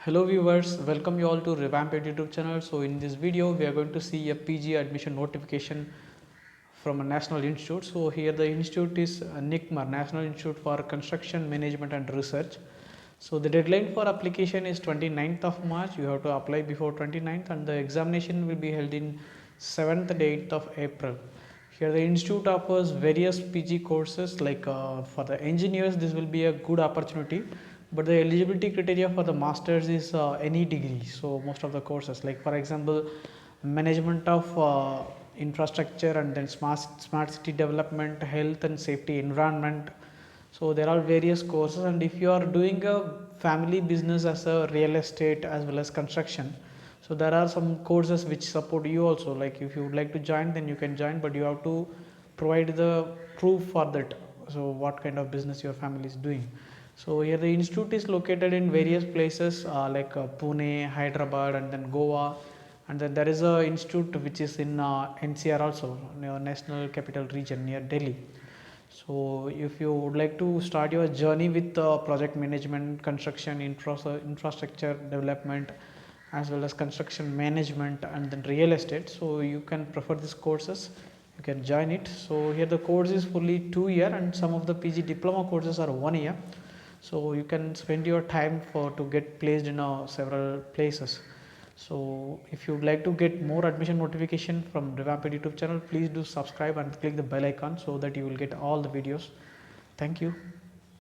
Hello viewers, welcome you all to Revamp ED YouTube channel. So in this video we are going to see a PG admission notification from a national institute. So here the institute is NICMAR, National Institute for Construction Management and Research. So the deadline for application is 29th of March. You have to apply before 29th and the examination will be held in 7th and 8th of April. Here the institute offers various PG courses like for the engineers this will be a good opportunity, but the eligibility criteria for the masters is any degree. So most of the courses like for example management of infrastructure and then smart city development, health and safety, environment. So there are various courses, and if you are doing a family business as a real estate as well as construction, so there are some courses which support you also. Like if you would like to join, then you can join, but you have to provide the proof for that. So what kind of business your family is doing. So here the institute is located in various places like Pune, Hyderabad, and then Goa, and then there is a institute which is in NCR also, near National Capital Region near Delhi. So if you would like to start your journey with project management, construction, infrastructure development, as well as construction management and then real estate, so you can prefer these courses, you can join it. So here the course is fully 2 year and some of the PG diploma courses are 1 year. So you can spend your time to get placed in several places. So if you would like to get more admission notification from Revamp ED YouTube channel, please do subscribe and click the bell icon so that you will get all the videos. Thank you.